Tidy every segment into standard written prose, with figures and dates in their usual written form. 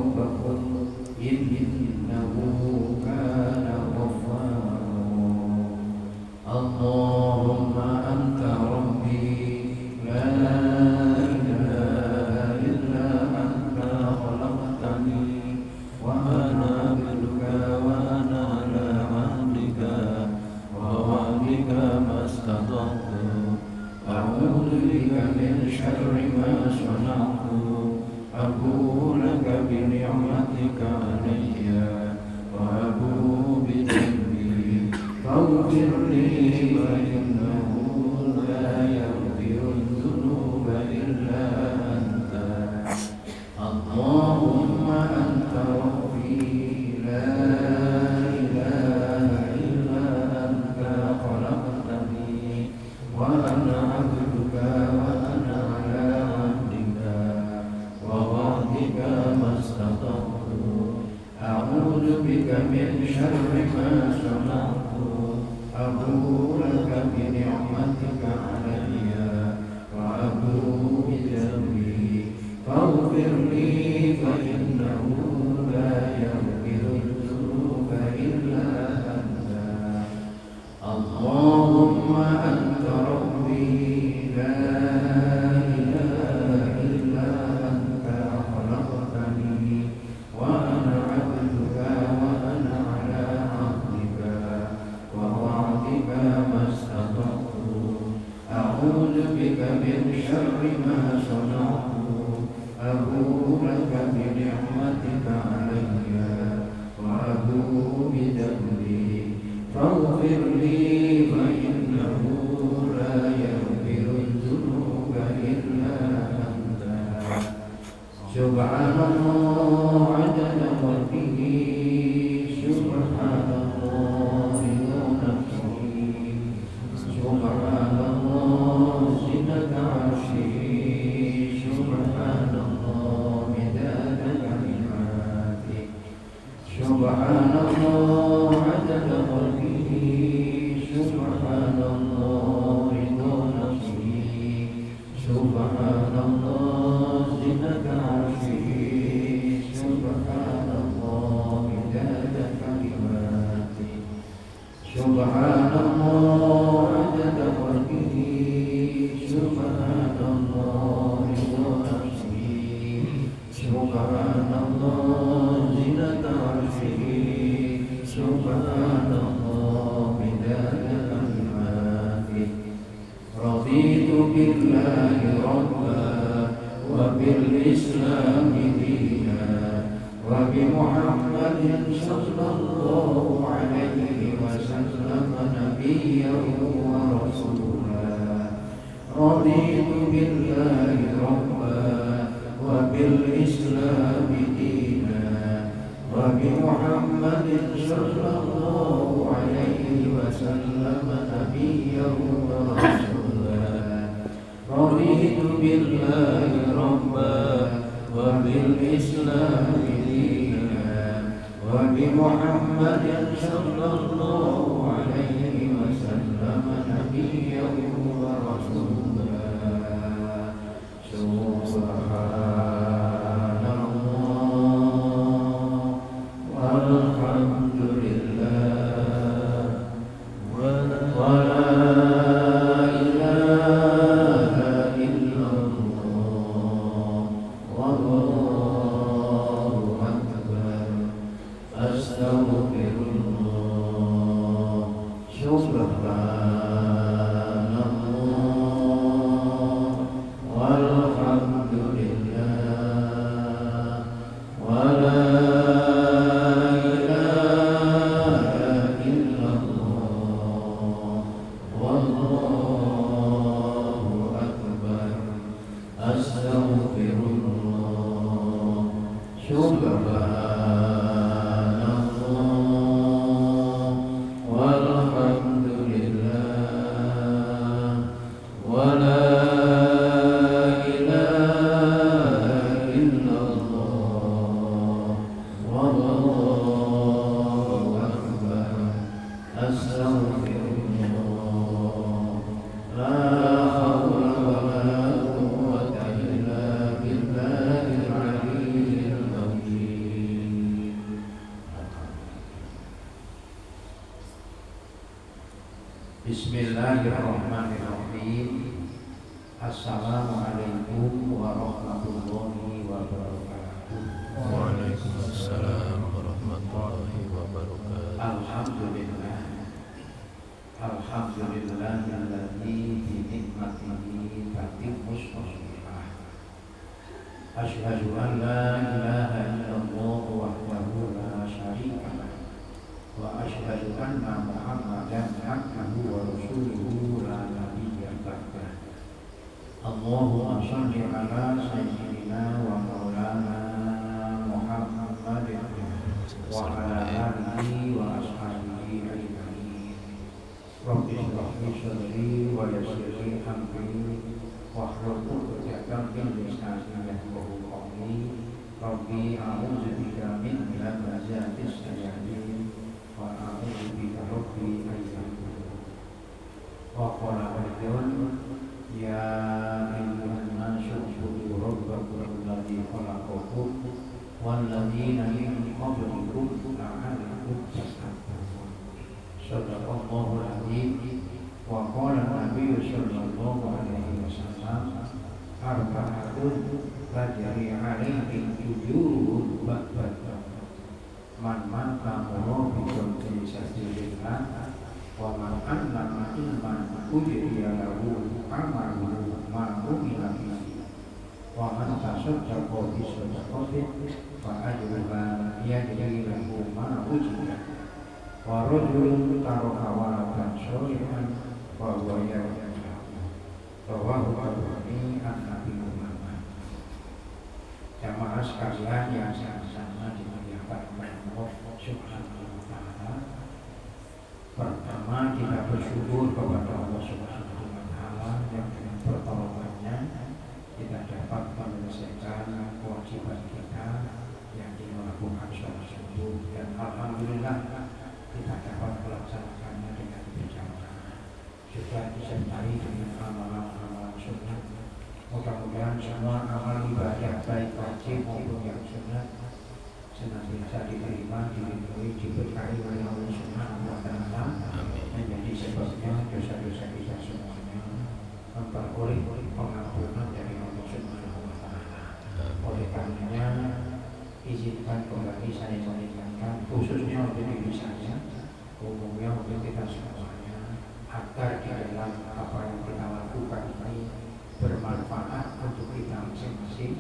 ذنوبكم إنه كان غفارا اللهم أنت ربي لا إله إلا أنت خلقتني وأنا عبدك وأنا على عهدك ووعدك ما استطعت أعوذ بك من شر ما صنعت أبوء لك بنعمتك علي وأبوء بذنبي فاغفر لي فإنه لا يغفر الذنوب إلا أنت اللهم أنت ربي لا إله إلا أنت خلقتني وأنا عبدك وأنا على عهدك ووعدك ما استطعت أعوذ بك من شر ما صنعت أبوء لك بنعمتك علي وأبوء بذنبي فاغفر لي فإنه لا يغفر الذنوب إلا أنت اللهم أنت ربي لا إله إلا أنت خلقتني وأنا عبدك وأنا على عهدك ووعدك ما استطعت أعوذ بك من شر ما صنعت أبوء لك بنعمتك علي وأبوء بذنبي فاغفر لي فإنه لا يغفر الذنوب إلا أنت سبحان الله عدد خلقه سبحان الله ونفسه سبحان الله زنة عرشه سبحان الله مداد كلماته سبحان الله عدد خلقه سبحان الله رضا نفسه سبحان الله زنة عرشه سبحان الله مداد كلماته سبحان الله عدد خلقه سبحان الله رضا نفسه سبحان الله زنة عرشه سبحان الله مداد كلماته رضيت بالله ربا وبالإسلام دينا وبمحمد صلى الله عليه وسلم نبيا ورسولا رضيت بالله ربا وبالإسلام دينا وبمحمد صلى الله عليه وسلم نبيا ورسولا رضيت بالله ربا وبالإسلام دينا وبمحمد صلى الله عليه وسلم نبيا ورسولا سبحان الله والحمد لله ولا إله إلا الله والله أكبر أستغفر الله سبحان الله والحمد لله ولا إله إلا الله والله أكبر أستغفر الله سبحان الله والحمد لله ولا إله إلا الله والله أكبر أستغفر الله لا حول ولا قوة إلا بالله العلي العظيم Bismillahirrahmanirrahim. Assalamualaikum warahmatullahi wabarakatuh. Waalaikumsalam warahmatullahi wabarakatuh. Alhamdulillah. Alhamdulillahilladzi bi ni'matihi tatimmu shalihat. Asyhadu an la ilaha illallah wahdahu la syarika lah. Wa asyhadu anna Muhammadan abduhu wa rasuluhu la nabiyya ba'dah. Allahumma shalli ala sayyidina wa maulana Muhammadin wa ala alihi wa ashabihi ajma'in. Rabbi shrah li sadri wa yassir li amri wahlul 'uqdatam min lisani yafqahu qawli. Rabbi a'udzu bika min hamazatis shayatin wa a'udzu bika rabbi an yahdurun. Wa qala rajulun ya ayyuhan nasu ubudu rabbakum alladzi khalaqakum wal ladzina min qablikum la'allakum tattaqun. Shadaqallahul adzim. Wa qala an-nabiyyu sallallahu alaihi wasallam arba'atun tajri 'alaihim wujuhun ba'da man mata murabbiyan fi sabilillah wa man allama ilman ujriya lahu amalu ma umila bihi wa man tasaddaqa bi sadaqatin fa ajruha yajri lahu ma ujriya wa rajulun taraka waladan sholihan wa huwa yarju rawahu Tabari an Nabi Muhammad. Jamaah sekalian yang sama-sama dimuliakan oleh Allah Subhanahu wa taala. Pertama, kita bersyukur kepada Allah Subhanahu wa taala yang dengan pertolongannya kita dapat menyelesaikan kewajiban kita yang melakukan sholat subuh, dan alhamdulillah kita dapat melaksanakannya dengan berjamaah, juga disertai dengan amalan-amalan sunnah. Mudah-mudahan semua amal ibadah baik wajib maupun yang sunnah senantiasa diterima, dilindungi, diberkahi oleh Allah Subhanahu wa taala, menjadi sebabnya dosa-dosa kita semuanya memperoleh pengampunan dari Allah Subhanahu wa taala. Oleh karenanya izinkan kembali saya mengingatkan, khususnya untuk diri saya, umumnya untuk kita semuanya, agar di dalam apa yang kita lakukan ini bermanfaat untuk kita masing-masing.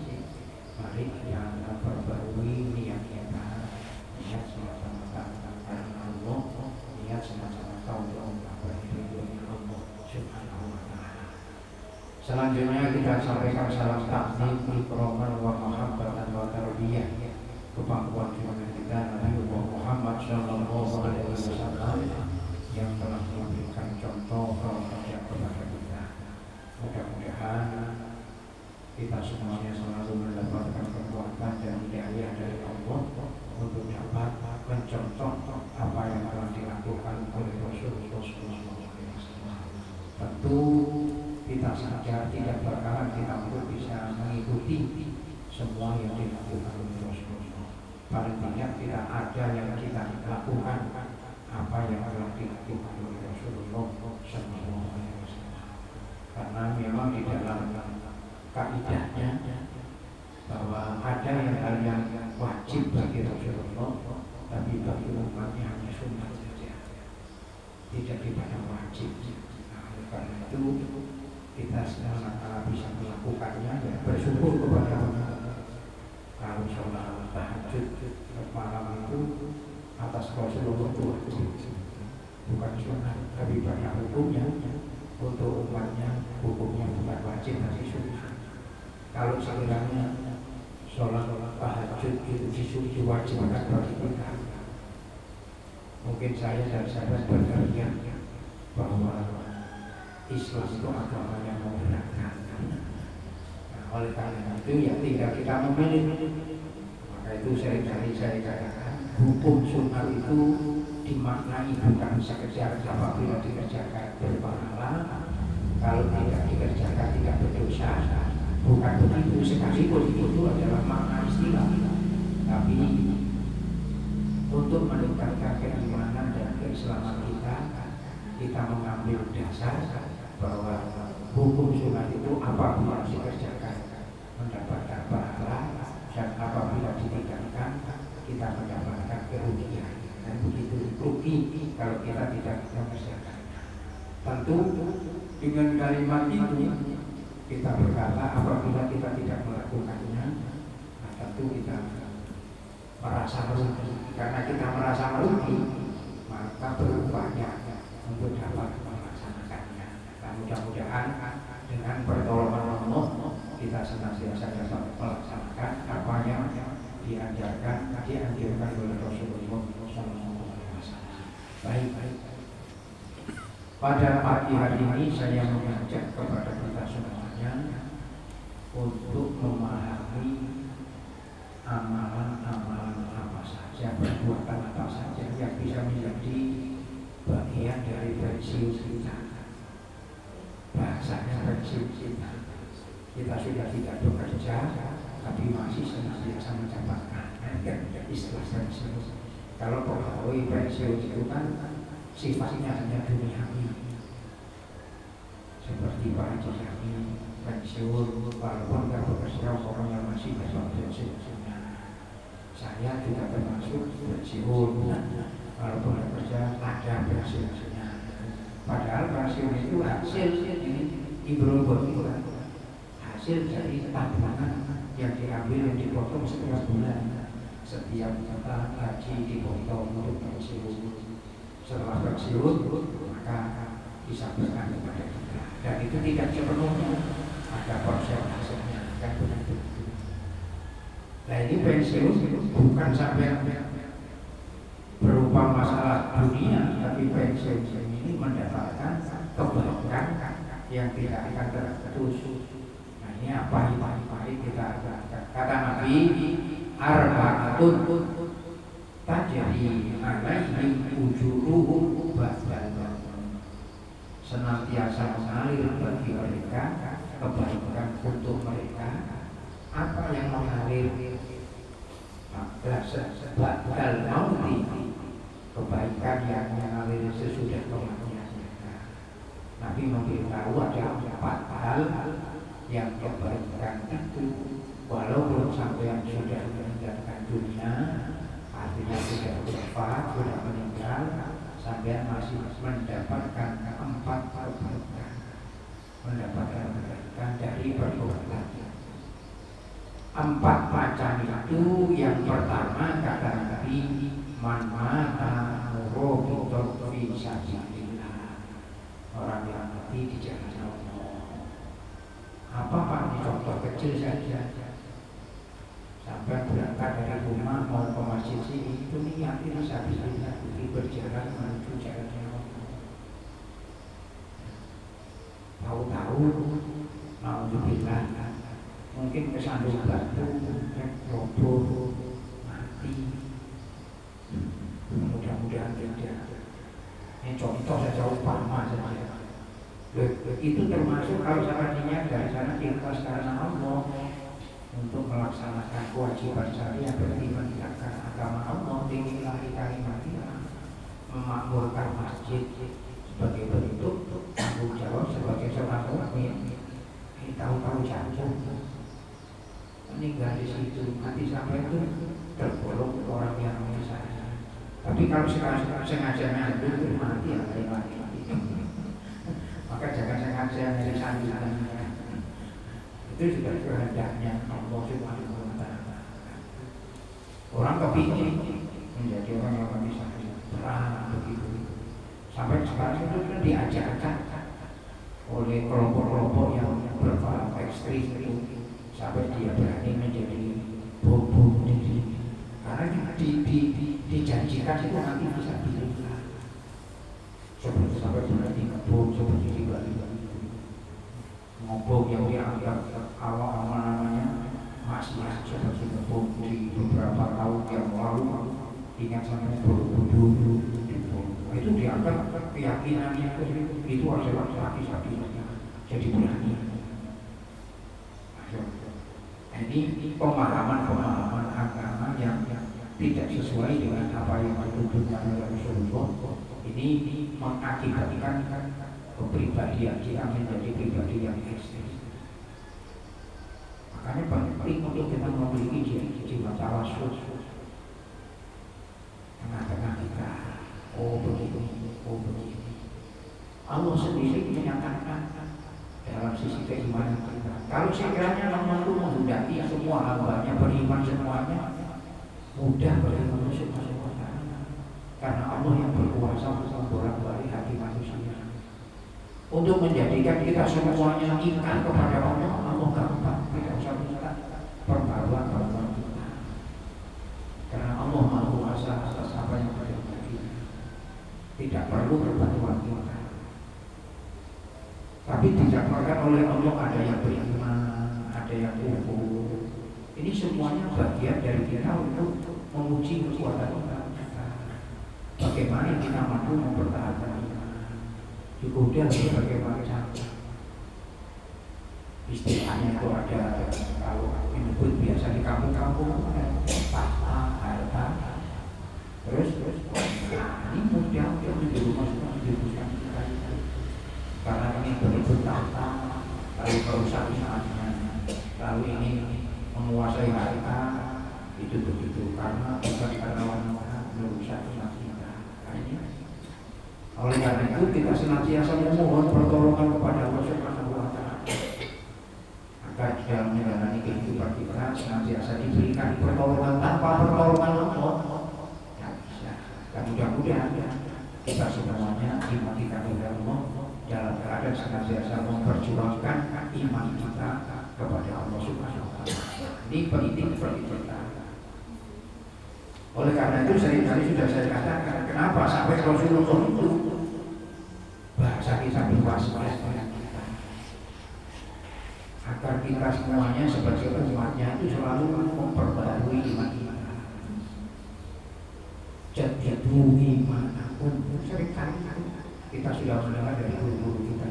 Mari kita perbarui niat kita, niat semata-mata karena Allah, niat semata-mata untuk menggapai ridhonya Allah Subhanahu wa taala. Selanjutnya kita sampaikan salam takdim, ikroman wa mahabbatan wa tarbiyah kepangkuan junjungan kita Nabi Muhammad sallallahu alaihi wasallam yang telah memberikan contoh yang kepada kita. Mudah-mudahan kita semuanya selalu mendapatkan kekuatan dan hidayah dari Allah untuk dapat mencontoh apa yang telah dilakukan oleh Rasulullah SAW. Tentu kita saja tidak bakalan kita untuk bisa mengikuti semua yang dilakukan oleh Rasulullah. Paling tidak tidak ada yang kita lakukan apa yang telah dilakukan oleh Rasulullah SAW. Karena memang di dalam kaidahnya bahwa ada hal yang wajib bagi Rasulullah, tapi bagi umatnya hanya sunnah saja, tidak dipandang wajib. Nah, karena itu kita sedang bisa melakukannya, ya bersyukur kepada Allah. Kalau sholat tahajud malam itu atas Rasulullah itu wajib, bukan sunnah, tapi banyak hukumnya. Untuk umatnya hukumnya bukan wajib, tapi sunnah. Kalau sekiranya sholat tahajud itu diwajibkan bagi kita, mungkin saya dan sahabat berkalian bahwa Islam itu agama yang memberatkan. Nah, oleh karena itu ya tinggal kita memilih. Maka itu seringkali saya katakan hukum sunnah itu dimaknai bukan sekedar apabila dikerjakan berpahala, kalau tidak dikerjakan tidak berdosa. Bukan begitu, sekalipun itu adalah makna istilah, tapi untuk meningkatkan keimanan dan keislaman kita, kita mengambil dasar bahwa hukum sunat itu apabila dikerjakan mendapatkan pahala dan apabila ditinggalkan kita mendapatkan kerugian, dan begitu rugi kalau kita tidak mengerjakan. Tentu dengan kalimat itu kita berkata apabila kita tidak melakukannya, nah tentu kita merasa merugi. Karena kita merasa merugi, maka berupaya untuk dapat melaksanakannya. Dan mudah-mudahan dengan pertolongan Allah kita senantiasa dapat melaksanakan apa yang dianjurkan oleh Rasulullah SAW. Baik. Pada pagi hari ini saya mengajak kepada kita semuanya untuk memahami amalan-amalan apa saja, perbuatan apa saja yang bisa menjadi bagian dari pensiun kita. Bahasanya pensiun kita. Kita sudah tidak bekerja, tapi masih senantiasa mendapatkan istilah pensiun. Kalau pegawai pensiun itu kan sifatnya hanya duniawi, seperti para jamiah pensiun, walaupun tidak bekerja orang yang masih dapat pensiunnya. Saya juga termasuk pensiun, walaupun bekerja ada pensiunnya. Padahal pensiun itu hasil ibrah, hasil dari tabungan yang diambil, yang dipotong setiap bulan. Setiap kita gaji dipotong untuk pensiun. Setelah pensiun maka disampaikan kepada kita, dan itu tidak sepenuhnya, ada persentasenya, kan begitu. Nah ini pensiun bukan sampai berupa masalah dunia, tapi pensiun ini mendapatkan kebaikan yang tidak akan terputus. Nah ini apa kita kata Nabi, arba'atun tajri alaihim ujuruhum ba'dal, senantiasa mengalir bagi mereka kebaikan untuk mereka. Apa yang mengalir? Ba'dal mauti, kebaikan yang mengalir sesudah kematian mereka. Nabi memberitahu ada 4 hal yang kebaikan itu walaupun sampai yang sudah meninggalkan dunia, artinya sudah wafat, sudah meninggal, sampai masih mendapatkan 4 kebaikan, mendapatkan kebaikan dari perbuatan. 4 macam itu, yang pertama kata Nabi, man mata murabitun fi sabilillah, orang yang mati di jalan Allah. Apa Pak? Ini contoh kecil saja. Sampai berangkat dari rumah mau ke masjid sini, itu niatin sabilillah, berjalan menuju jalan Allah. Tahu-tahu naudzubillah mungkin kesandung batu, roboh, mati. Mudah-mudahan tidak. Ini contoh saja, umpama saja. Itu termasuk kalau seandainya dari sana ikhlas karena Allah untuk melaksanakan kewajiban syariah, berarti menegakkan agama Allah, tinggilahi kalimatillah, memakmurkan masjid sebagai bentuk tanggung jawab sebagai seorang mukmin. Tahu-tahu jatuh, meninggal di situ, mati sampai itu tergolong orang yang misalnya. Tapi kalau sekarang sengaja ngadu mati ya mati. Maka jangan sengaja nyari sambilan. Itu juga kehendaknya Allah Subhanahu wa Ta'ala. Orang kepingin menjadi orang yang bisa perang begitu. Sampai sekarang itu kan diajarkan oleh kelompok-kelompok yang berpaham ekstrim itu, sampai dia berani menjadi bom diri. Karena dijanjikan itu nanti bisa dilakukan. Seperti sampai berani ngebom seperti di Bali. Ngobong yang dianggap awal-awal namanya masih seperti ngebom di beberapa tahun yang lalu. Ingat sampai dulu itu dianggap keyakinannya itu adalah laki-laki, jadi berani. Ini pemahaman agama yang tidak sesuai dengan apa yang dituntutkan oleh Rasulullah, ini mengakibatkan kepribadian kita menjadi pribadi yang ekstrim. Makanya penting untuk kita memiliki jiwa tawasul tengah-tengah kita. Oh begitu, oh begitu. Allah sendiri menyatakan dalam sisi keimanan kita. Kalau sekiranya Allah itu menghendaki semua hambanya beriman semuanya, mudah bagi manusia karena Allah yang berkuasa untuk membolak-balik hati manusia. Untuk menjadikan kita semuanya ikat kepada Allah, Allah gampang, tidak usah minta perbaruan kita. Karena Allah Maha Kuasa atas apa yang terjadi, tidak perlu perbantuan kita. Tapi didapatkan oleh Allah ada yang beriman, ada yang kufur. Ini semuanya bagian dari kita untuk menguji kekuatan kita. Bagaimana kita mampu mempertahankan iman. Juga berbagai macam istilahnya itu ada, kalau menyebut biasa di kampung-kampung tahta, harta, terus ini mudah untuk di rumah dihidupkan kita itu. Karena ini berebut tahta, lalu perusahaannya, lalu ini menguasai harta, itu begitu karena bukan karena wanita merusak umat kita. Oleh karena itu kita senantiasa memohon pertolongan kepada Allah Subhanahu wa Ta'ala agar dalam menjalani kehidupan kita senantiasa diberikan pertolongan. Tanpa pertolongan Allah tidak bisa. Dan mudah-mudahan kita semuanya dimatikan oleh Allah dalam keadaan senantiasa memperjuangkan iman kita kepada Allah Subhanahu wa Ta'ala. Ini penting bagi kita. Oleh karena itu seringkali sudah saya katakan, kenapa sampai Rasulullah itu bahasa kita was-was dengan kita, agar kita semuanya sebagai umatnya itu selalu memperbarui iman kita. Jadidu imanapun, seringkali kita sudah mendengar dari guru-guru kita.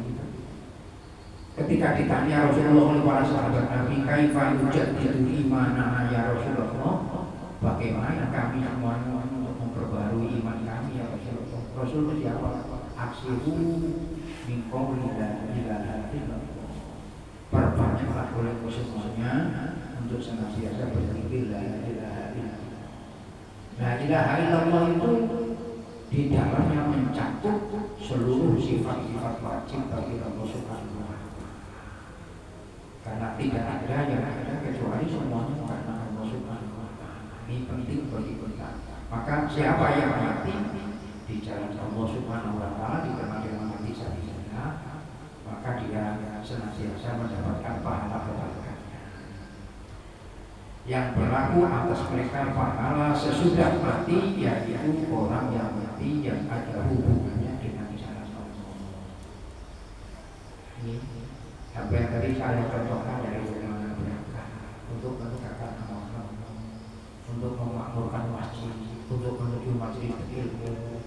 Ketika ditanya Rasulullah oleh para sahabat Nabi, kaifa yujaddidu imanana ya Rasulullah, bagaimana kami semuanya untuk memperbarui iman kami ya Rasulullah? Rasulullah jawab, aksiru min qouli la ilaha illallah. Perbanyaklah olehmu semuanya untuk senantiasa berzikir la ilaha illallah. La ilaha illallah itu di dalamnya mencakup seluruh sifat-sifat wajib bagi Allah Subhanahu wa Ta'ala. Karena tidak ada yang ada kecuali semuanya karena Allah Subhanahu wa Ta'ala. Ini penting bagi kita. Maka siapa yang mati di jalan Allah Subhanahu wa Ta'ala dikenal dengan mati syahid, maka dia senantiasa mendapatkan pahala kebaikannya. Yang berlaku atas mereka pahala sesudah mati, yaitu orang yang mati yang ada hubungannya dengan jalan Allah. Ini sampai yang tadi saya contohkan dari mana berangkat untuk menegakkan Allah, untuk memakmurkan masjid, untuk menuju majelis ilmu.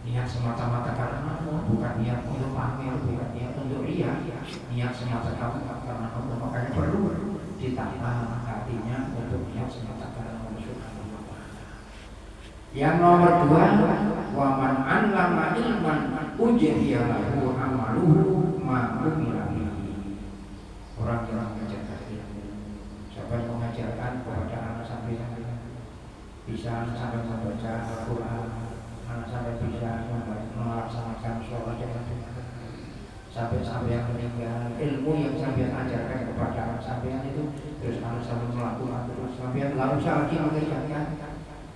Niat semata-mata karena Allah, bukan niat untuk pamer, bukan niat untuk ria, niat semata-mata karena Allah. Makanya perlu ditata hatinya untuk niat semata karena Allah Subhanahu wa Ta'ala. Yang nomor 2, wa man 'allama ilman ujriya lahu amaluhu ma umila bihi. Orang yang mengajarkan ilmu, siapa yang mengajarkan kepada anak sampai bisa sampai membaca Al-Quran, anak sampai bisa melaksanakan sholat sampai yang meninggal, ilmu yang sampai ajarkan kepada anak sampai itu, terus anak sampai melakukan terus sampai lalu lagi mengerjakan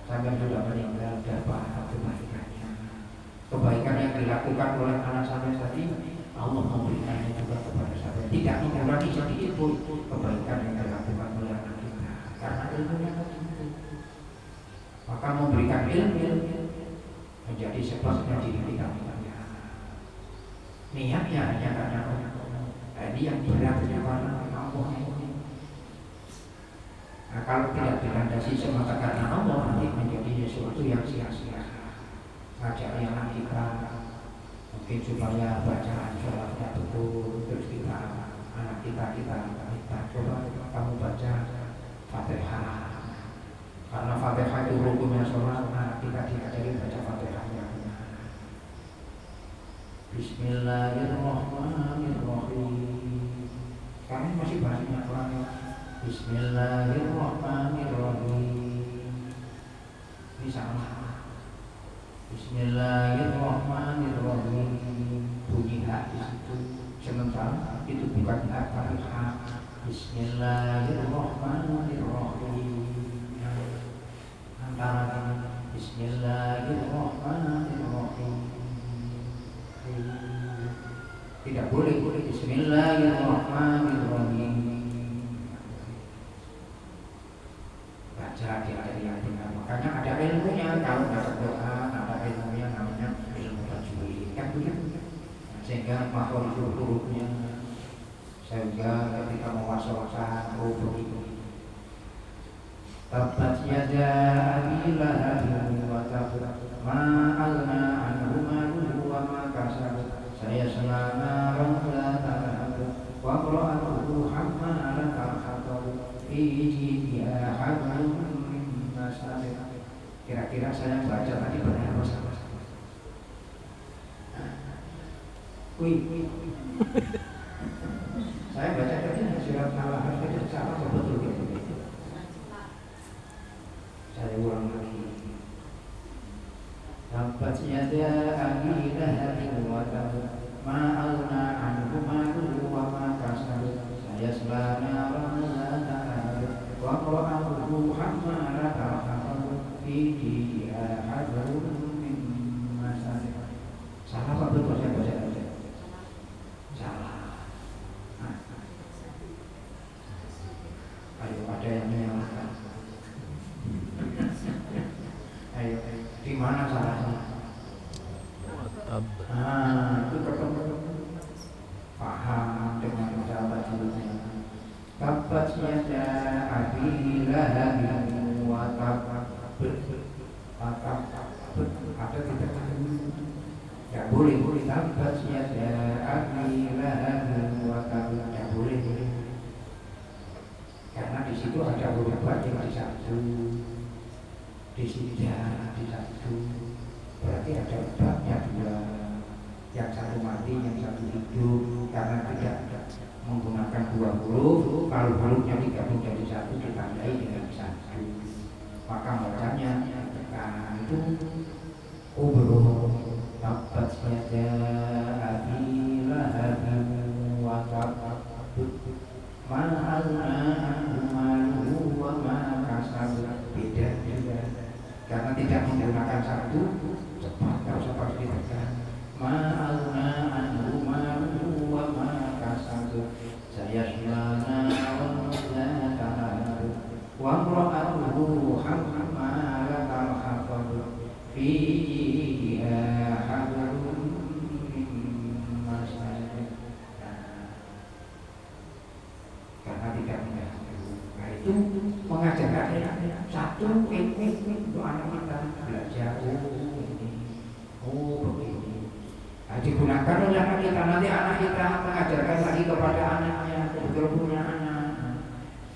sampai sudah meninggal, dapat kebaikannya. Kebaikan yang dilakukan oleh anak sampai tadi Allah memberikannya juga kepada sampai, tidak mengurangi sedikit pun kebaikan yang dilakukan oleh anak kita karena ilmunya tadi. Maka memberikan ilmu menjadi sebabnya diri kita mulia. Niatnya hanya karena Allah. Ini yang beratnya karena Allah. Nah, kalau tidak dilandasi semata karena Allah, nanti menjadi sesuatu yang sia-sia. Ngajak anak kita mungkin supaya bacaan sholatnya betul, terus kita anak kita coba kamu baca Fatihah. Karena Fatihah itu Bismillahirrahmanirrahim. Kami masih banyak orang. Bismillahirrahmanirrahim. Ini sama. Bismillahirrahmanirrahim. Bunyi hak di situ. Sementara itu bukan hak tapi hak. Bismillahirrahmanirrahim. Antara Bismillahirrahmanirrahim. Tidak boleh Bismillahirrahmanirrahim. Baca diajari yang benar. Makanya ada ilmunya. Kalau baca Quran ada ilmunya, namanya ilmu tajwid. Kan begitu. Sehingga makhluk hurufnya, sehingga ketika mewasalkan huruf itu. Tabbat yada abi lahabin wa tab, ma aghna anhu maluhu wa ma kasab, sayasla naran dzata lahab, wa imra'atuhu hammalat al-hatab, fi jidiha hablum min masad. Kira-kira saya baca tadi benar apa salah? Saya baca tadi surat Al-Ahzab itu salah atau betul gitu? Saya ulang lagi. Tabbat yada abi lahabin wa tab, ma aghna anhu maluhu wa ma kasab, sayasla naran dzata lahab, wa imra'atuhu hammalat al-hatab, fi jidiha hablum min masad. Salah apa betul saya baca tadi? Salah. Ayo ada yang menyalahkan. Ayo, di mana salahnya? Itu ketemu paham dengan sahabat dulunya. Tabbat yada abi lahabin wa tab. Ada tidak? Ya boleh. Tabbat yada abi lahabin wa tab. Ya boleh. Karena di situ ada huruf yang disatu, di sini disatu, berarti ada babnya dua, yang satu mati, yang satu hidup. Karena tidak menggunakan dua huruf, kalau hurufnya digabung jadi satu ditandai dengan satu, maka bacanya ketika itu kubro. Tabbat yada abi lahabin wa tab, ma aghna anhu maluhu wa ma kasab. Beda juga karena tidak menggunakan satu, cepat kalau seperti ditekan. Ma aghna anhu maluhu wa ma kasab, sayasla naran dzata lahab, wa imra'atuhu hammalat al-hatab, fi jidiha hablum min masad. Karena tidak mengganggu. Nah itu mengajarkan satu untuk anak kita belajar ini, begini. Nah, digunakan oleh anak kita, nanti anak kita mengajarkan lagi kepada anaknya, betul punya anak.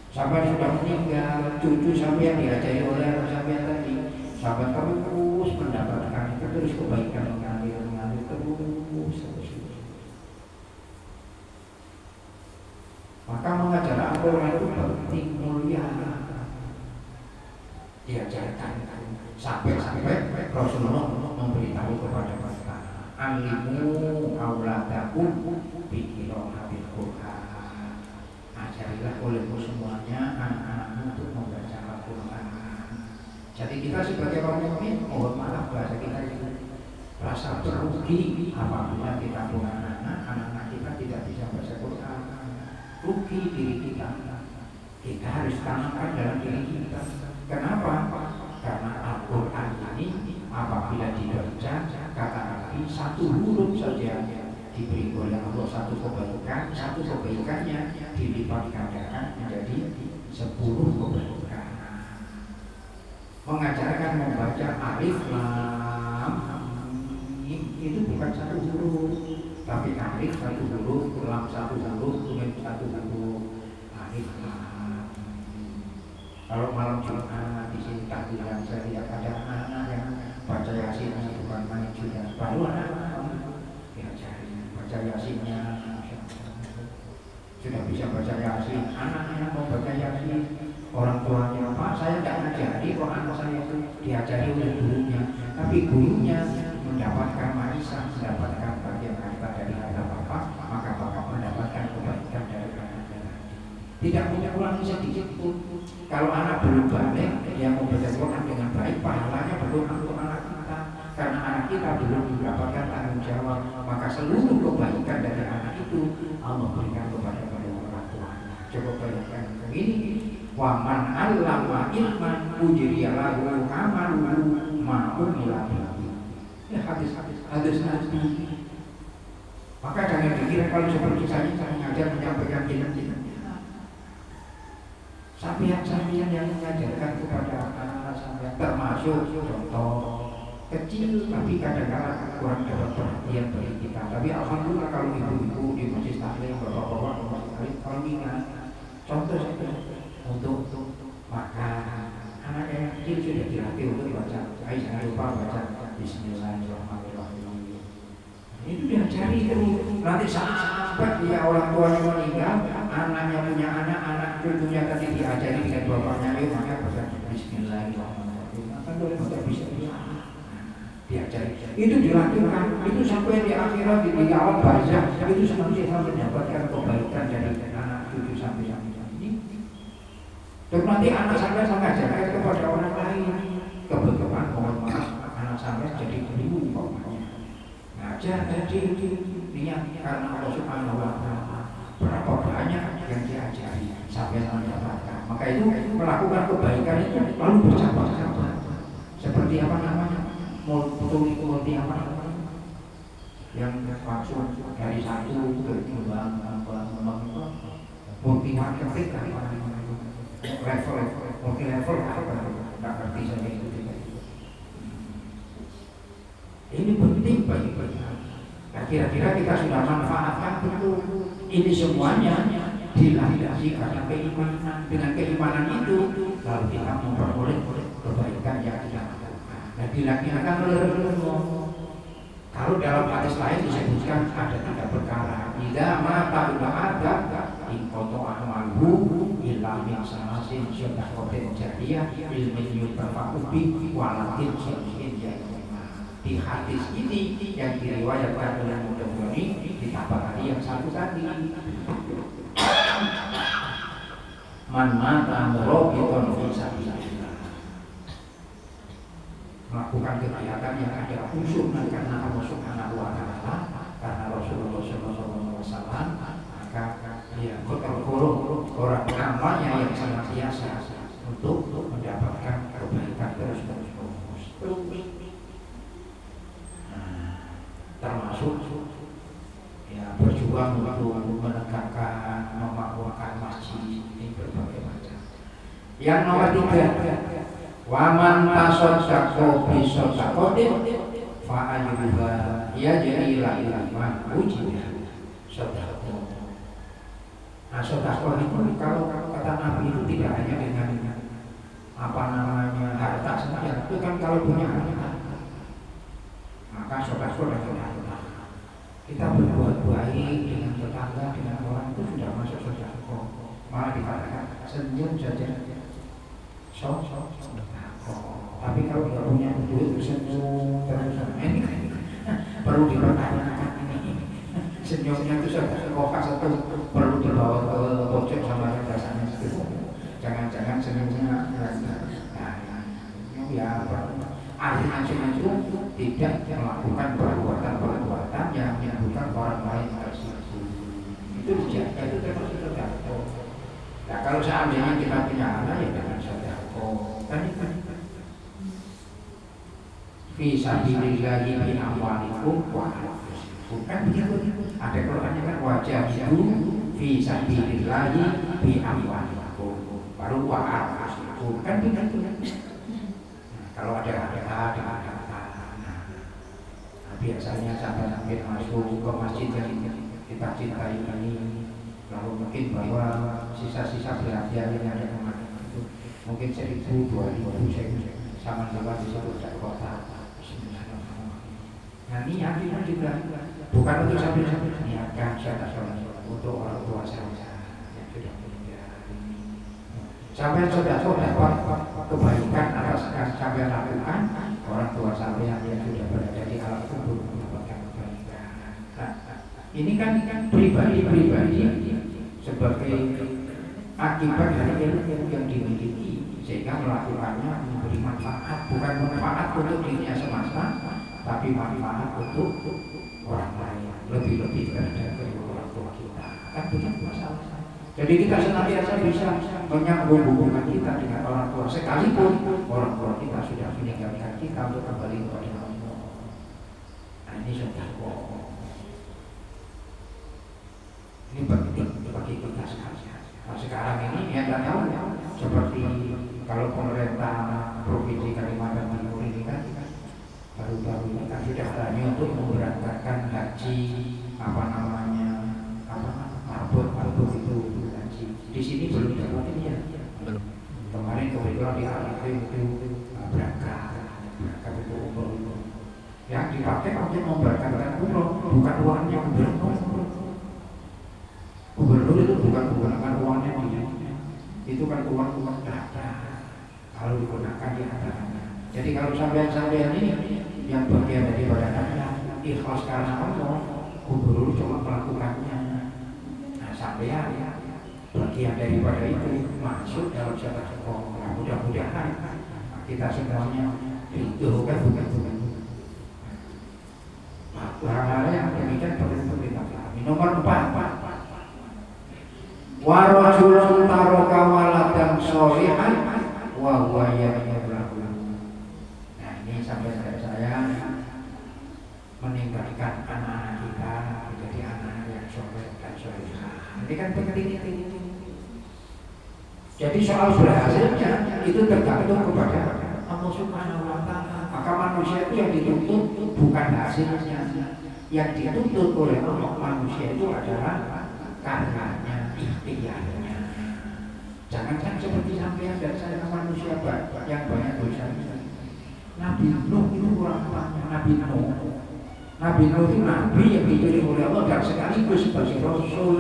Sampai sudah meninggal, cucu sampai yang diajari oleh sampai tadi, sahabat kamu terus mendapatkan itu, terus kebaikan mengalir terus. Maka mengajar Al-Quran itu penting, mulia, diajarkan sampai Rasulullah memberitahu kepada mereka, alimu auladakum biqira'atil Quran. Ajarilah olehmu semuanya anak-anakmu untuk membaca Al-Quran. Jadi kita sebagai orang mukmin, mohon maaf bahasa kita itu rasa berugi apabila kita punya anak-anak kita tidak bisa baca Quran. Rugi diri kita. Kita harus tanamkan dalam diri kita. Kenapa? Karena Al-Quran ini apabila dibaca, kata Nabi, satu huruf saja diberi oleh Allah satu kebaikan, satu kebaikannya dilipat gandakan menjadi 10 kebaikan. Mengajarkan membaca alif lam mim itu bukan satu huruf, tapi alif satu huruf, lam satu huruf, mim satu huruf. Alif lam. Kalau malam Jumat di sini tahlilan saya lihat ada anak-anak yang baca Yasin bukan main juga, baru anak-anak diajar. baca yasinnya, sudah bisa baca yasin, anak-anak mau baca yasin, orang tuanya Pak saya tidak ngajari kok anak saya itu diajari oleh gurunya, tapi gurunya mendapatkan warisan, mendapatkan bagian harta dari harta bapak, maka bapak mendapatkan kebaikan dari anaknya. Tidak punya ulangi sedikit pun. Kalau anak belum balik, dia mau baca Quran dengan baik, pahalanya belum untuk anak kita. Karena anak kita belum mendapatkan tanggung jawab, maka seluruh kebaikan dari anak itu Allah berikan kepada orang tuanya. Coba bayangkan begini, waman allama ilman ujriyalahu amaluhu ma'umila. Ya hadis Nabi. Maka jangan dikira kalau seperti saya mengajar menyampaikan ilmu. Sampian-sampian yang mengajarkan kepada anak-anak sampian termasuk contoh kecil tapi kadang-kadang kurang dapat perhatian dari kita. Tapi alhamdulillah kalau ibu-ibu di masjid taklim, bapak-bapak di masjid taklim kalau ingat contoh saja untuk makan, anak yang kecil sudah dilatih untuk baca. Jangan lupa baca Bismillahirrahmanirrahim. Itu diajari terus. Nanti sampai dia orang tuanya meninggal, anaknya punya anak cucunya tadi diajari dengan bapaknya, ayo maka baca Bismillahirrahmanirrahim. Kan boleh baca Bismillah. Diajari. Itu dilakukan. Itu sampai di akhirat di alam barzakh itu senantiasa mendapatkan kebaikan dari anak cucu sampai ini. Dan nanti anak sampai mengajarkan kepada orang lain. Kebetulan mohon maaf anak sampai jadi guru umpamanya. Ngajar jadi niat karena Allah Subhanahu wa taala. Berapa banyak yang diajari sampai mendapatkan. Maka itu melakukan kebaikan itu lalu bercabang-cabang. Seperti apa namanya? Multi apa namanya? Yang maksud dari satu ke dua multi marketing level multi level apa? Tidak ngerti saya itu. Ini penting bagi kita. Nah, kira-kira kita sudah manfaatkan betul. Ini semuanya dilandasi karena keimanan. Dengan keimanan itu lalu kita memperoleh kebaikan yang kita lakukan. Nah, dilakukan kalau dalam hadis lain disebutkan ada 3 perkara. Idza mata ada inqata amaluhu illa min sanasin syadaqatin jariyah ilmin yutafaqu bi walakin syai'in di hadis ini yang diriwayatkan oleh Muhammad ditambah lagi yang satu tadi man mata murabitan fi sabilillah, melakukan kegiatan yang ada khusyuk karena Allah Subhanahu wa taala, karena Rasulullah sallallahu alaihi wasallam, maka dia berkorong orang amalnya yang senantiasa untuk mendapatkan kebaikan terus. Termasuk ya berjuang untuk menegakkan memakmurkan masjid ini berbagai macam. Yang nomor 3, waman tasaddaqo bi sadaqatin fa ajruha yajri liman ujiba sadaqah. Nah, sedekah itu kalau kata Nabi itu tidak hanya dengan apa namanya harta saja, itu kan kalau punya harta maka sedekah kita berbuat baik dengan tetangga, dengan orang itu sudah masuk sedekah. Malah dikatakan senyum saja tapi kalau tidak punya duit senyum terus ini perlu dipertanyakan ini senyumnya itu sedekah satu perlu dibawa ke pojok sama yang rasanya itu. Jangan-jangan senyumnya ya ahli-ahli itu tidak melakukan perbuatan yang menyebutkan orang lain tersebut. Itu dijaga, itu termasuk sedekah. Nah, kalau seandainya kita punya anak ya dengan sedekah. Kan fi sabilillahi bi amwalikum wa anfusikum. Kan begitu. Ada Qur'annya kan wajahidu fi sabilillahi bi amwalikum. Baru wa anfusikum. Kan begitu. Kalau ada biasanya sampai masuk ke masjid yang kita cintai ini, lalu mungkin bahwa sisa-sisa belanjaan yang ada kemarin itu mungkin 1.000, 2.000 sama lewat di satu kota. Nah niatnya juga bukan untuk sampai niatkan saya untuk orang tua saya yang sudah meninggal. Sampai sudah kebaikan atas sampai lakukan orang tua sampai yang sudah berada di alam kubur mendapatkan kebaikan. Nah, ini kan pribadi sebagai akibat dari ilmu yang dimiliki sehingga melakukannya memberi manfaat, bukan manfaat untuk dirinya semata, tapi manfaat untuk orang lain, lebih-lebih terhadap orang tua kita. Kan punya masalah. Jadi kita senantiasa bisa menyambung hubungan kita dengan orang tua sekalipun orang tua kita sudah meninggalkan kita untuk kembali kepada Allah. Nah ini sudah ini penting bagi kita sekalian. Nah sekarang ini ya tahu seperti kalau pemerintah provinsi Kalimantan Timur ini kan baru-baru ini kan sudah tanya untuk memberangkatkan haji marbot itu haji. Di sini belum dapat ini ya. Belum. Kemarin kebetulan di Arab itu berangkat itu umroh. Yang dipakai untuk memberangkatkan umroh bukan uangnya gubernur. Gubernur itu bukan menggunakan uangnya dia. Itu kan uang data. Kalau digunakan di antaranya. Jadi kalau sampean ini yang bagian daripada ikhlas karena Allah, gubernur cuma melakukannya. Nah sampean bagian daripada itu masuk dalam syarat hukum. Nah, mudah-mudahan kita semuanya didoakan bukan. Hal-hal yang demikian perlu kita pahami. Nomor 4. Wa rajulun taraka waladan sholihan wa huwa yad'u. Nah, ini sampai saya meninggalkan anak-anak kita menjadi anak yang soleh dan solehah. Ini kan penting. Jadi soal berhasilnya itu tergantung kepada Allah Subhanahu wa Ta'ala. Maka manusia itu yang dituntut bukan hasilnya. Yang dituntut oleh Allah manusia itu adalah karyanya, ikhtiarnya. Jangan seperti sampean dan saya manusia yang banyak dosa. Nabi Nuh itu kurang banyak. Nabi Nuh itu nabi yang dipilih oleh Allah dan sekaligus sebagai rasul,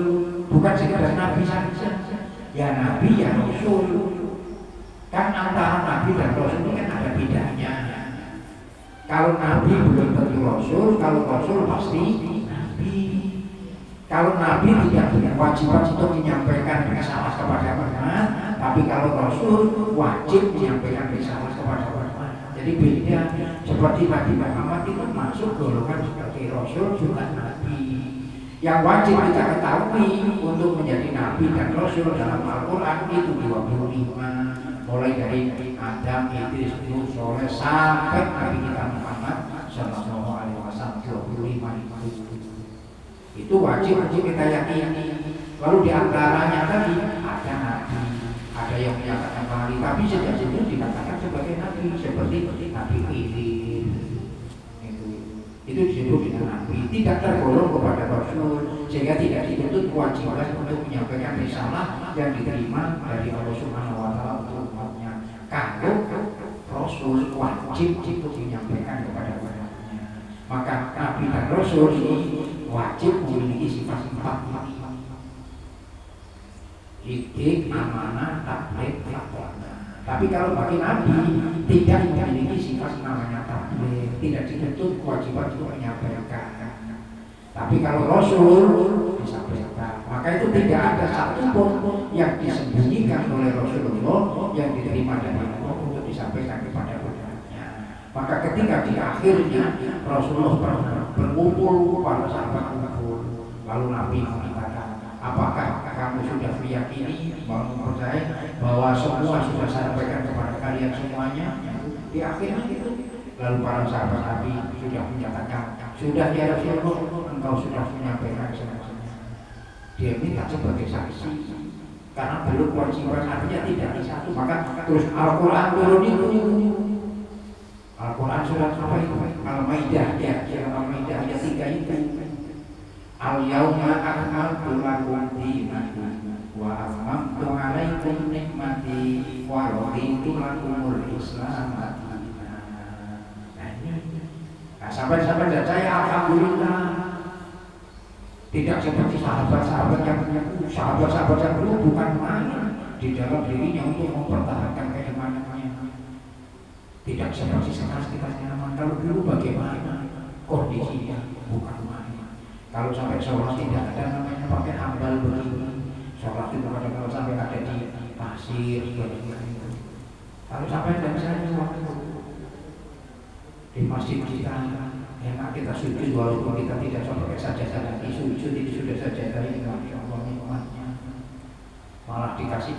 bukan sekedar nabi saja. Ya nabi ya rasul. Kan antara nabi dan rasul ini kan ada bedanya. Kalau nabi belum tentu rasul, kalau rasul pasti nabi. Kalau nabi tidak punya kewajiban untuk menyampaikan risalah kepada umat, tapi kalau rasul wajib menyampaikan risalah kepada umat. Jadi beda. Seperti Nabi Muhammad itu masuk golongan sebagai rasul juga nabi. Yang wajib kita ketahui untuk menjadi nabi dan rasul dalam Al-Quran itu 25. Mulai dari Adam, Idris, Nuh, Soleh sampai Nabi kita Muhammad Sallallahu Alaihi Wasallam 25 itu wajib kita yakini. Lalu diantaranya tadi ada nabi, ada yang menyatakan wali, tapi sejak itu dikatakan sebagai nabi seperti Nabi Idris. Itu disebut dengan nabi, tidak tergolong kepada rasul, sehingga tidak dituntut kewajiban untuk menyampaikan risalah yang diterima dari Allah Subhanahu wa Ta'ala untuk umatnya. Kalau rasul wajib untuk menyampaikan kepada umatnya, maka nabi dan rasul ini wajib memiliki sifat-sifat ini. Hidik, amanah, tabligh, lakona. Tapi kalau bagi nabi tidak memiliki sifat namanya tabligh, tidak dituntut kewajiban untuk menyampaikan. Tapi kalau rasul disampaikan, maka itu tidak ada satupun yang disembunyikan oleh Rasulullah yang diterima dari Allah untuk disampaikan kepada umatnya. Maka ketika di akhirnya Rasulullah berkumpul para sahabat kumpul, lalu Nabi mengatakan, apakah kamu sudah meyakini, percaya bahwa semua sudah saya sampaikan kepada kalian semuanya? Di akhirnya itu, lalu para sahabat Nabi sudah menyatakan, sudah ya Rasulullah, engkau sudah menyampaikan semuanya. Dia minta sebagai saksi, karena belum kewajiban artinya tidak di satu. Maka terus Al-Quran turun itu. Al-Quran surat apa itu? Al-Maidah ya, Al-Maidah ayat 3 itu. Al-Yawma akmaltu lakum dinakum wa atmamtu 'alaikum nikmati wa raditu lakumul Islam dinan. Nah Sampai-sampai dan saya alhamdulillah tidak seperti sahabat-sahabat yang dulu bukan main di dalam dirinya untuk mempertahankan keimanannya. Tidak seperti sekarang kita nyaman. Kalau dulu bagaimana kondisinya bukan main. Kalau sampai sholat tidak ada namanya pakai hambal begini. Sholat itu kalau sampai ada di pasir begini. Kalau sampai dan saya di masjid kita enak kita sujud walaupun kita tidak sampai sajadah lagi sujud itu sudah sajadah ini Masya Allah nikmatnya. Malah dikasih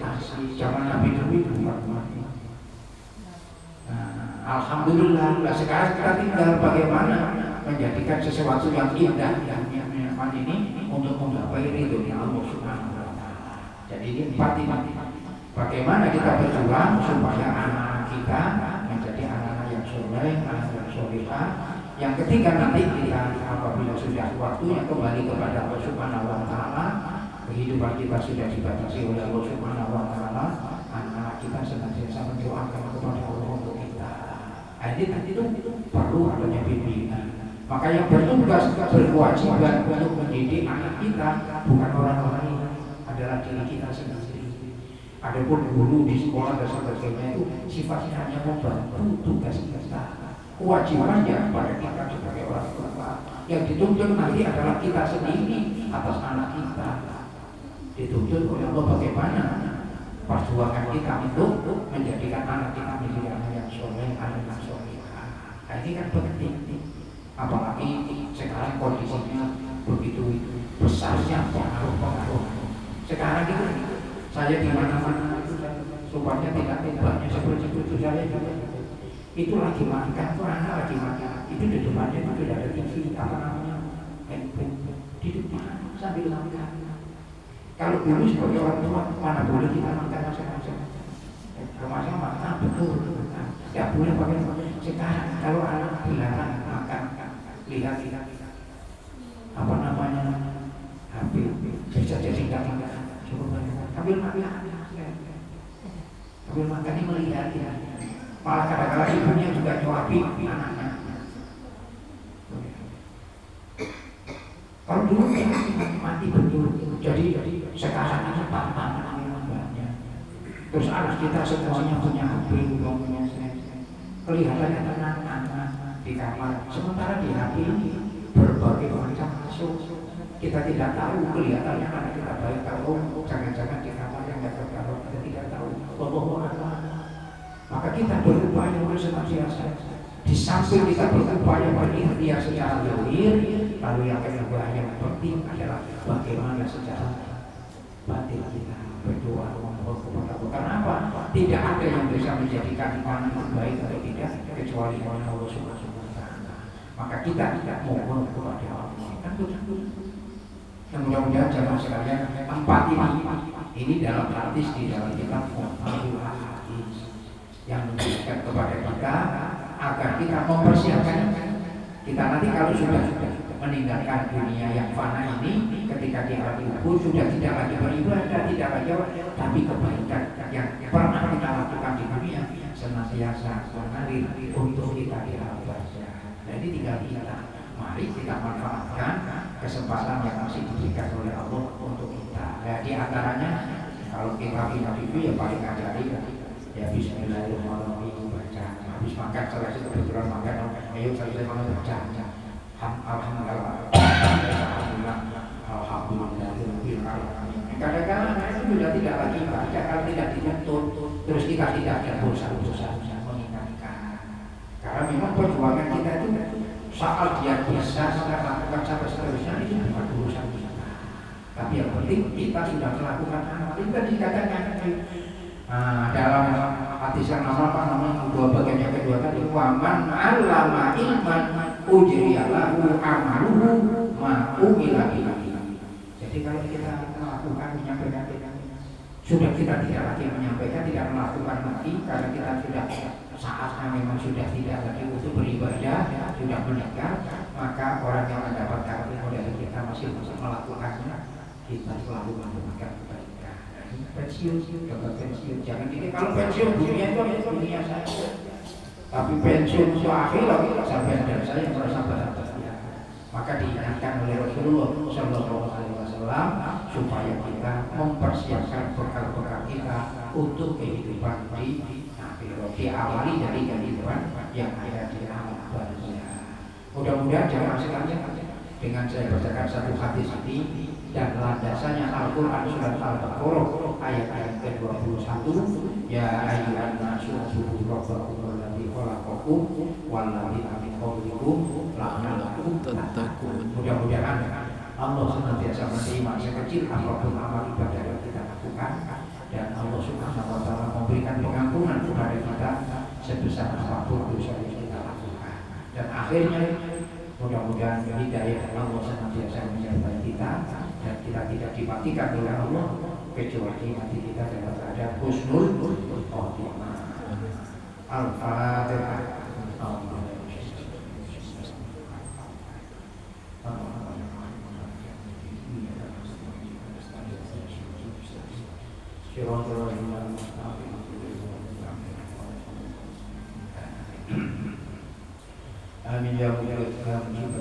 asi zaman Nabi dulu bukan mati. Alhamdulillah. Nah, sekarang kita tinggal bagaimana menjadikan sesuatu yang indah yang nikmat ini untuk menggapai ridhonya Allah Subhanahu wa taala. Jadi ini empat ini. Bagaimana kita berjuang supaya anak kita menjadi anak-anak yang soleh, anak yang solehah. Yang ketiga nanti kita apabila sudah waktunya kembali kepada Allah Subhanahu wa taala, kehidupan kita sudah dibatasi oleh Allah Subhanahu wa taala, anak-anak kita senantiasa mendoakan kepada Allah untuk kita. Itu perlu adanya bimbingan. Maka yang bertugas berkewajiban untuk mendidik anak kita bukan orang lain, adalah diri kita sendiri. Adapun guru di sekolah dan sebagainya itu sifatnya hanya membantu tugas kita. Kewajibannya pada kita sebagai orang tua. Yang dituntut nanti adalah kita sendiri atas anak kita. Dituntut oleh Allah bagaimana perjuangan kita untuk menjadikan anak kita menjadi anak yang soleh, anak yang solehah. Nah, ini kan penting. Apalagi sekarang kondisinya begitu besarnya pengaruh. Sekarang itu saya di mana-mana supaya tidak banyak seperti itu saya itu lagi makan, anak lagi makan, itu di depannya itu tidak ada TV apa namanya handphone di depan sambil makan. Kalau dulu sebagai orang tua mana boleh kita makan macam-macam. Makan betul, tidak boleh pakai. Sekarang kalau anak dilarang makan, lihat apa namanya HP bisa jadi tidak makan. Sambil makan ini melihat ya. Malah kadang-kadang ibunya juga nyuapin anaknya. Kalau dulu mati betul. Jadi sekarang ini tantangan yang banyak. Terus anak kita semuanya punya HP, punya kelihatannya tenang di kamar. Sementara di HP ini berbagai macam masuk. Kita tidak tahu kelihatannya anak kita baik atau jangan-jangan di kamar yang tidak tertaruh, kita tidak tahu. Maka kita berupaya untuk senantiasa di samping kita berupaya berikhtiar secara zahir, lalu yang kedua yang penting adalah bagaimana secara batin kita berdoa memohon kepada Allah. Kenapa? Tidak ada yang bisa menjadikan anak baik atau tidak kecuali Allah Subhanahu wa taala. Maka kita tidak mohon kepada Allah. Kan betul. Yang mudah-mudahan jamaah sekalian empat ini dalam hadis di dalam kitab Al-Hadis yang menunjukkan kepada kita agar kita mempersiapkan kita nanti kalau sudah meninggalkan dunia yang fana ini, ketika di alam kubur sudah tidak lagi beribadah, tidak lagi tapi kebaikan yang pernah kita lakukan di dunia senantiasa mengalir untuk kita di alam barzah. Jadi tinggal kita, mari kita manfaatkan kesempatan yang masih diberikan oleh Allah untuk kita. Nah, di antaranya kalau kita punya TV ya paling ajari ya Bismillahirrahmanirrahim baca. Habis makan selesai kebetulan makan, ayo selesai makan baca. Alhamdulillah. Kadang-kadang itu sudah tidak lagi baca kalau tidak dituntut, terus kita tidak ada dosa-dosa mengingatkan. Karena memang perjuangan kita itu saat dia bisa melakukan sampai seterusnya itu bukan urusan kita. Tapi yang penting kita sudah melakukan amal. Itu kan dikatakan dalam hadis yang namanya dua bagian yang kedua tadi waman allama ilman ujriyalahu amaluhu ma umila bihi. Jadi kalau kita melakukan menyampaikan sudah kita tidak lagi menyampaikan, tidak melakukan lagi karena kita sudah saatnya memang sudah tidak lagi untuk beribadah, sudah meninggal, maka orang yang mendapatkan ilmu dari kita masih bisa melakukannya, kita selalu melakukan kebaikan. Pensiun, dapat pensiun, jangan jadi kalau pensiun dunia itu dunia saja. Tapi pensiun untuk akhirat sampai dan saya merasa bahagia. Maka diingatkan oleh Rasulullah Shallallahu Alaihi Wasallam supaya kita mempersiapkan bekal-bekal kita untuk kehidupan di akhirat. Diawali dari kehidupan yang ada di alam barzah. Mudah-mudahan jamaah sekalian dengan saya bacakan satu hadis ini dan landasannya Al-Quran surat Al-Baqarah ayat ke-21, ya ayyuhan nasu ubudu rabbakum alladzi khalaqakum walladzina min qablikum la'allakum tattaqun. Mudah-mudahan Allah senantiasa menerima sekecil apapun amal ibadah yang kita lakukan, dan Allah Subhanahu wa taala memberikan pengampunan kepada kita sebesar apapun dosa yang kita lakukan. Dan akhirnya mudah-mudahan hidayah Allah senantiasa menyertai kita dan kita tidak dimatikan oleh Allah kecuali hati kita dapat ada husnul khotimah. Al-Fatihah. Amin ya rabbal alamin.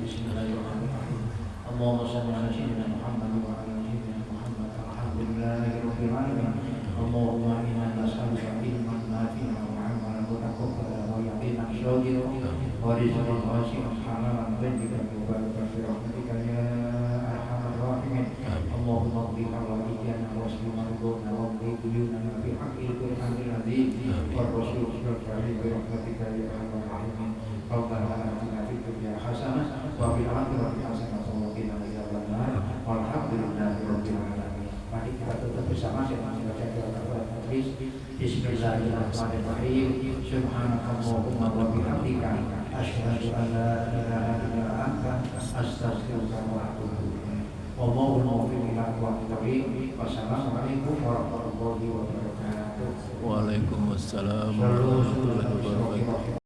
Bismillahirrahmanirrahim. Allahumma shalli ala sayyidina Muhammad wa ala sayyidina Muhammad. Alhamdulillahirabbil alamin. Allahumma inna nas'aluka ilman nafi'an wa 'amalan mutaqabbalan wa yaqinan shadiqan wa rizqan wasi'an halalan tayyiban mubarakan fi rahmatika ya arhamar rahimin. Allahumma qdi hawaijana wa asli marghana wa qdi duyunana bi haqqil qur'anil azim wa rasul sallallahu alaihi wa rahmatika ya arhamar rahimin. Rabbana atina fid dunya hasanah wa fil akhirati hasanah wa qina adzabannar. Walhamdulillahirabbil alamin. Mari kita tutup bersama dengan membaca doa majelis. Bismillahirrahmanirrahim. Subhanakallahumma wa bihamdika asyhadu an la ilaha illa anta astaghfiruka wa atubu ilaik. Wallahu muwaffiq ila aqwamit thoriq. Wassalamualaikum warahmatullahi wabarakatuh. Waalaikumsalam warahmatullahi wabarakatuh.